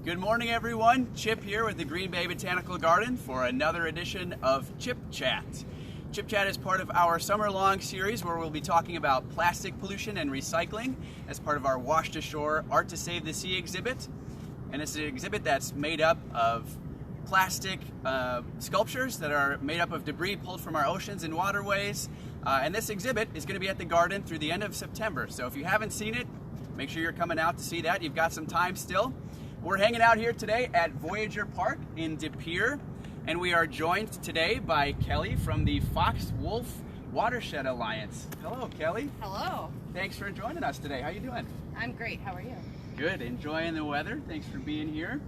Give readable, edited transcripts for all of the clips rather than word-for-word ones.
Good morning, everyone. Chip here with the Green Bay Botanical Garden for another edition of Chip Chat. Chip Chat is part of our summer-long series where we'll be talking about plastic pollution and recycling as part of our Wash to Shore Art to Save the Sea exhibit. And it's an exhibit that's made up of plastic sculptures that are made up of debris pulled from our oceans and waterways. And this exhibit is going to be at the garden through the end of September. So if you haven't seen it, make sure you're coming out to see that. You've got some time still. We're hanging out here today at Voyager Park in De Pere, and we are joined today by Kelly from the Fox Wolf Watershed Alliance. Hello, Kelly. Hello. Thanks for joining us today. How you doing? I'm great. How are you? Good. Enjoying the weather. Thanks for being here.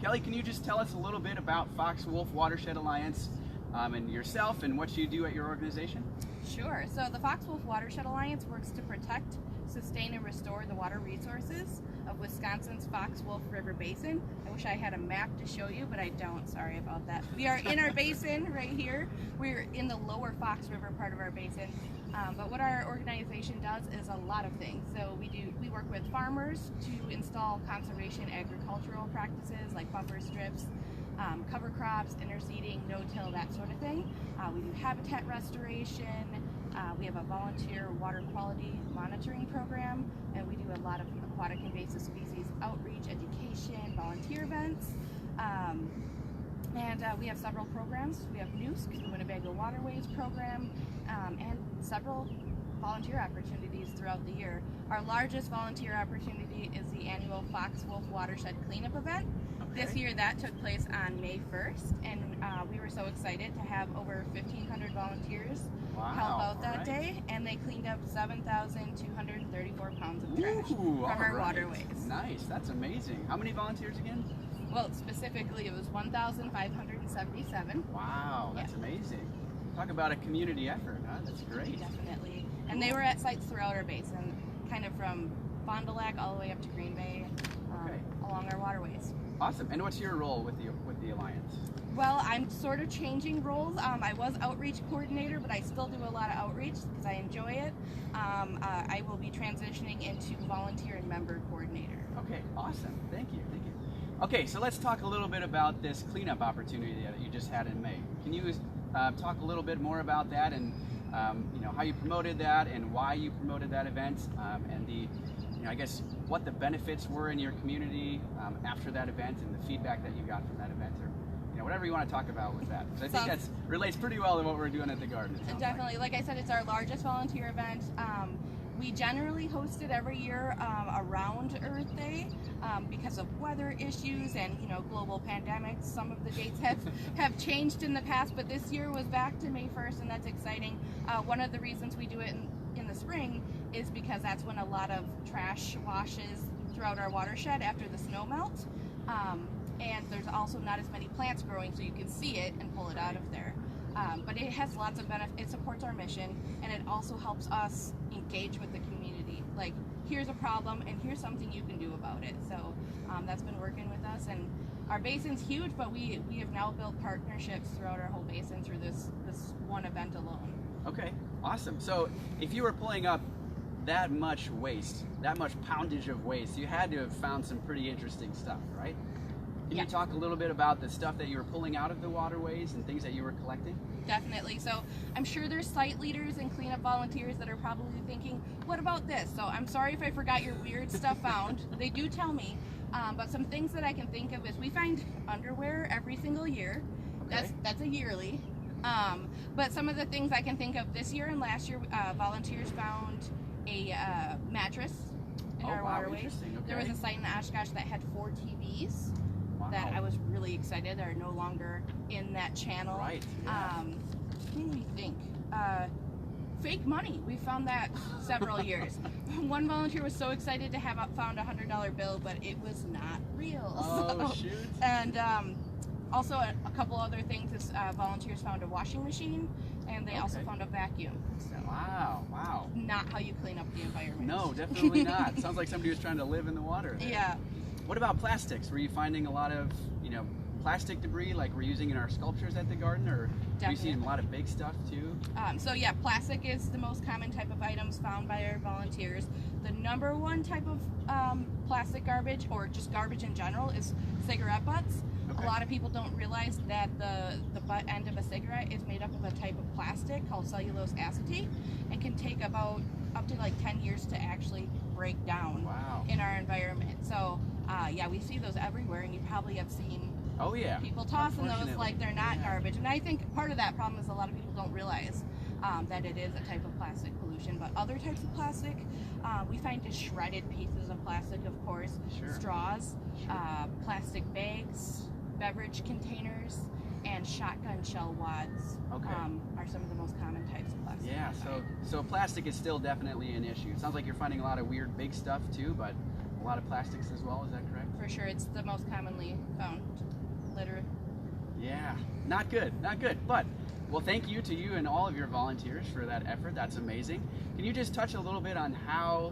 Kelly, can you just tell us a little bit about Fox Wolf Watershed Alliance and yourself and what you do at your organization? Sure. So the Fox Wolf Watershed Alliance works to protect, sustain, and restore the water resources of Wisconsin's Fox Wolf River Basin. I wish I had a map to show you, but I don't. Sorry about that. We are in our basin right here. We're in the lower Fox River part of our basin. But what our organization does is a lot of things. So we work with farmers to install conservation agricultural practices like buffer strips, cover crops, interseeding, no-till, that sort of thing. We do habitat restoration. We have a volunteer water quality monitoring program, and we do a lot of aquatic invasive species outreach, education, volunteer events. And we have several programs. We have NUSC, the Winnebago Waterways program, and several volunteer opportunities throughout the year. Our largest volunteer opportunity is the annual Fox Wolf Watershed Cleanup event. Okay. This year that took place on May 1st, and we were so excited to have over 1,500 volunteers help out that day, and they cleaned up 7,234 pounds of trash from our waterways. Nice, that's amazing. How many volunteers again? Well, specifically it was 1,577. Wow, that's amazing. Talk about a community effort, huh? That's great. Definitely. And they were at sites throughout our basin, kind of from Fond du Lac all the way up to Green Bay, along our waterways. Awesome. And what's your role with the Alliance? Well, I'm sort of changing roles. I was outreach coordinator, but I still do a lot of outreach because I enjoy it. I will be transitioning into volunteer and member coordinator. Okay, awesome. Thank you. Okay, so let's talk a little bit about this cleanup opportunity that you just had in May. Can you talk a little bit more about that and how you promoted that and why you promoted that event and I guess what the benefits were in your community after that event and the feedback that you got from that event, or whatever you want to talk about with that. So I think that relates pretty well to what we're doing at the garden. Definitely. Like I said, it's our largest volunteer event. We generally host it every year around Earth Day because of weather issues and global pandemics. Some of the dates have changed in the past, but this year was back to May 1st, and that's exciting. One of the reasons we do it in the spring is because that's when a lot of trash washes throughout our watershed after the snow melt. And there's also not as many plants growing, so you can see it and pull it out of there. But it has lots of benefits. It supports our mission, and it also helps us engage with the community. Like, here's a problem, and here's something you can do about it. So that's been working with us, and our basin's huge, but we have now built partnerships throughout our whole basin through this one event alone. Okay, awesome. So if you were pulling up that much waste, that much poundage of waste, you had to have found some pretty interesting stuff, right? Can you talk a little bit about the stuff that you were pulling out of the waterways and things that you were collecting? Definitely. So I'm sure there's site leaders and cleanup volunteers that are probably thinking, what about this? So I'm sorry if I forgot your weird stuff found. They do tell me. But some things that I can think of is we find underwear every single year. Okay. That's a yearly. But some of the things I can think of this year and last year, volunteers found a mattress in our waterways. Okay. There was a site in Oshkosh that had 4 TVs. Wow. That I was really excited. They're no longer in that channel. Right. Yeah. What do we think? Fake money. We found that several years. One volunteer was so excited to have found a $100 bill, but it was not real. Oh, shoot. And also a couple other things is volunteers found a washing machine, and they also found a vacuum. So Wow. not how you clean up the environment. No, definitely not. Sounds like somebody was trying to live in the water there. Yeah. What about plastics? Were you finding a lot of, plastic debris like we're using in our sculptures at the garden, or are you seeing a lot of big stuff too? So yeah, plastic is the most common type of items found by our volunteers. The number one type of plastic garbage, or just garbage in general, is cigarette butts. Okay. A lot of people don't realize that the butt end of a cigarette is made up of a type of plastic called cellulose acetate, and can take about up to like 10 years to actually break down. Wow. In our environment. So yeah, we see those everywhere, and you probably have seen Oh yeah. people tossing those like they're not garbage. And I think part of that problem is a lot of people don't realize that it is a type of plastic pollution. But other types of plastic, we find just shredded pieces of plastic, of course, straws, plastic bags, beverage containers, and shotgun shell wads are some of the most common types of plastic. Yeah, so plastic is still definitely an issue. It sounds like you're finding a lot of weird big stuff too, but a lot of plastics as well, is that correct? For sure, it's the most commonly found litter. Yeah, not good, not good. But, well, thank you to you and all of your volunteers for that effort. That's amazing. Can you just touch a little bit on how,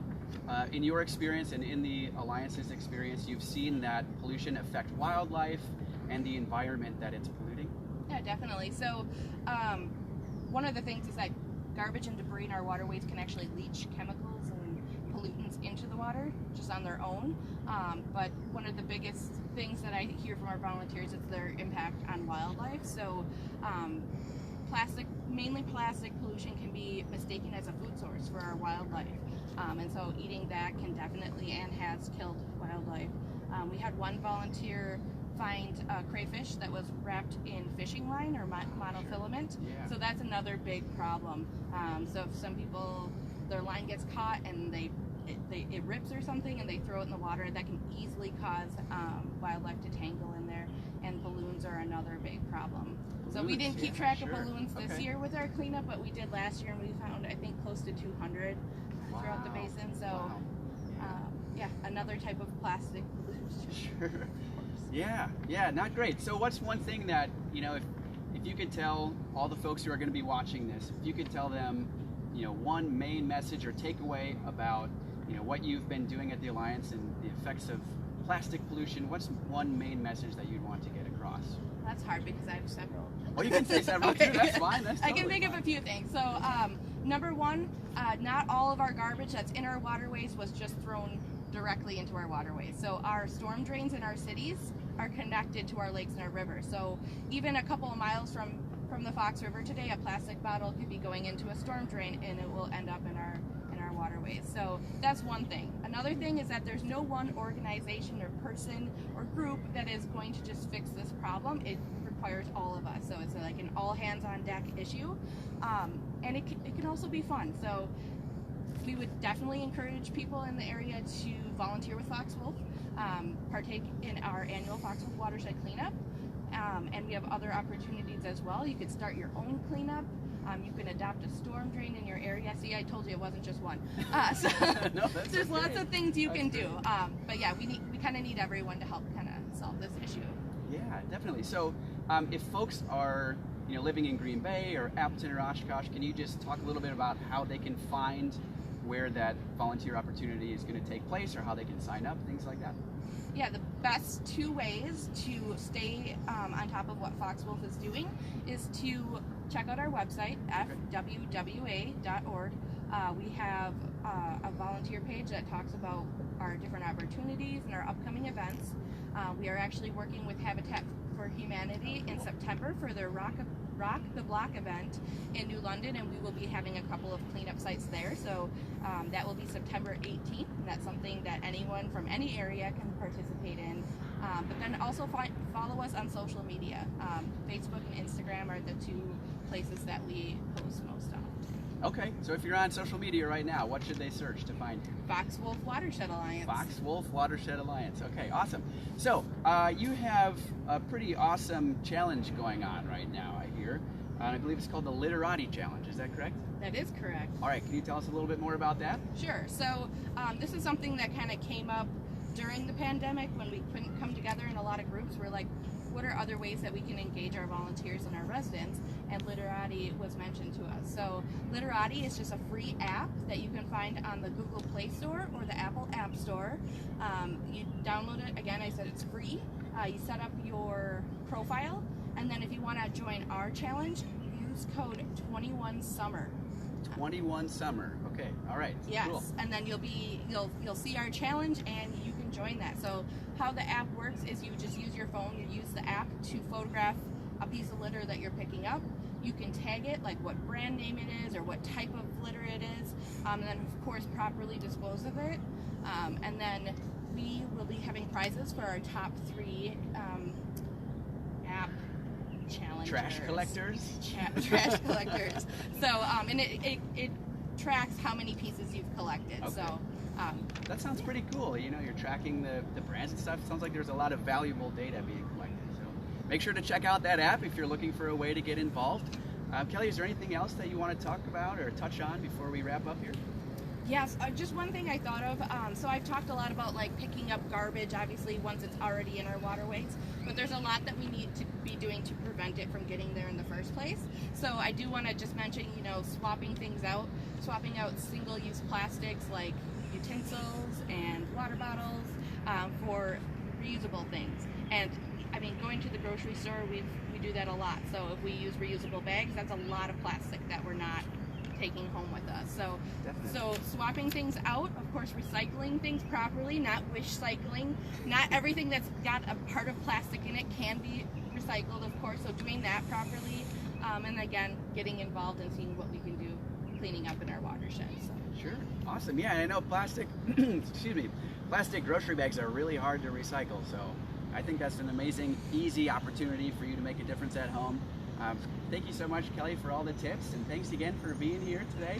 in your experience and in the Alliance's experience, you've seen that pollution affect wildlife and the environment that it's polluting? Yeah, definitely. So, one of the things is that garbage and debris in our waterways can actually leach chemicals and pollutants into the water just on their own. But one of the biggest things that I hear from our volunteers is their impact on wildlife. So, mainly plastic pollution can be mistaken as a food source for our wildlife. And so eating that can definitely and has killed wildlife. We had one volunteer find crayfish that was wrapped in fishing line or monofilament. Yeah. So that's another big problem. So if some people, their line gets caught and it rips or something and they throw it in the water, that can easily cause wildlife to tangle in there. And balloons are another big problem. So we didn't keep track of balloons this year with our cleanup, but we did last year, and we found, I think, close to 200 throughout the basin. So yeah, another type of plastic pollution. Sure. Yeah, not great. So what's one thing that, if you could tell all the folks who are going to be watching this, if you could tell them, one main message or takeaway about, what you've been doing at the Alliance and the effects of plastic pollution, what's one main message that you'd want to get across? That's hard because I have several. Oh, you can say several too. That's fine. That's totally I can think of a few things. So, number one, not all of our garbage that's in our waterways was just thrown directly into our waterways. So our storm drains in our cities are connected to our lakes and our rivers. So even a couple of miles from the Fox River today, a plastic bottle could be going into a storm drain and it will end up in our waterways. So that's one thing. Another thing is that there's no one organization or person or group that is going to just fix this problem. It requires all of us. So it's like an all hands on deck issue. And it can also be fun. So we would definitely encourage people in the area to volunteer with Fox Wolf, partake in our annual Fox Wolf Watershed cleanup, and we have other opportunities as well. You could start your own cleanup. You can adopt a storm drain in your area. See, I told you it wasn't just one. So No, there's lots of things you can do. But yeah, we kind of need everyone to help kind of solve this issue. Yeah, definitely. So if folks are living in Green Bay or Appleton or Oshkosh, can you just talk a little bit about how they can find where that volunteer opportunity is going to take place, or how they can sign up, things like that? Yeah, the best two ways to stay on top of what Fox Wolf is doing is to check out our website, fwwa.org. We have a volunteer page that talks about our different opportunities and our upcoming events. We are actually working with Habitat for Humanity in September for their Rock the Block event in New London, and we will be having a couple of cleanup sites there. So that will be September 18th, and that's something that anyone from any area can participate in. But then also follow us on social media. Facebook and Instagram are the two places that we post most often. Okay, so if you're on social media right now, what should they search to find you? Fox Wolf Watershed Alliance. Fox Wolf Watershed Alliance. Okay, awesome. So you have a pretty awesome challenge going on right now, I hear. I believe it's called the Literati Challenge. Is that correct? That is correct. All right, can you tell us a little bit more about that? Sure. So this is something that kind of came up during the pandemic when we couldn't come together in a lot of groups. We're like, what are other ways that we can engage our volunteers and our residents? And Literati was mentioned to us. So Literati is just a free app that you can find on the Google Play Store or the Apple App Store. You download it, again, I said it's free. You set up your profile, and then if you want to join our challenge, use code 21summer. 21 summer. Okay. All right. Yes, Cool. and then you'll see our challenge, and you can join that. So how the app works is you just use your phone. You use the app to photograph a piece of litter that you're picking up. You can tag it, like what brand name it is or what type of litter it is, and then of course properly dispose of it. And then we will be having prizes for our top 3 app challengers. Trash collectors. Trash collectors. So and it tracks how many pieces you've collected. Okay. So That sounds pretty cool. You know, you're tracking the brands and stuff. It sounds like there's a lot of valuable data being collected. So make sure to check out that app if you're looking for a way to get involved. Kelly, is there anything else that you want to talk about or touch on before we wrap up here? yes, just one thing I thought of. So I've talked a lot about like picking up garbage, obviously once it's already in our waterways, but there's a lot that we need to be doing to prevent it from getting there in the first place. So I do want to just mention, you know, swapping out single-use plastics like utensils and water bottles for reusable things. And I mean, going to the grocery store, we do that a lot. So if we use reusable bags, that's a lot of plastic that we're not taking home with us. So Definitely. so swapping things out, of course, recycling things properly, not wish cycling. Not everything that's got a part of plastic in it can be recycled, of course. So doing that properly, and again, getting involved and seeing what we can do cleaning up in our watershed. So. Sure. Awesome. Yeah, I know plastic, excuse me, plastic grocery bags are really hard to recycle. So I think that's an amazing, easy opportunity for you to make a difference at home. Thank you so much, Kelly, for all the tips, and thanks again for being here today.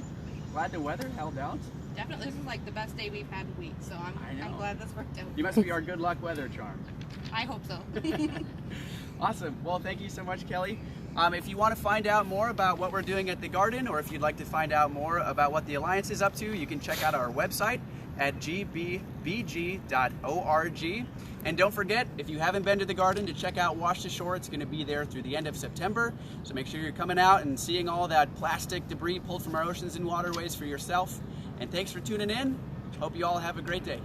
Glad the weather held out. Definitely, this is like the best day we've had in weeks, so I'm glad this worked out. You must be our good luck weather charm. I hope so. Awesome. Well, thank you so much, Kelly. If you want to find out more about what we're doing at the garden, or if you'd like to find out more about what the Alliance is up to, you can check out our website at gbvg.org. And don't forget, if you haven't been to the garden, to check out Wash to Shore. It's going to be there through the end of September. So make sure you're coming out and seeing all that plastic debris pulled from our oceans and waterways for yourself. And thanks for tuning in. Hope you all have a great day.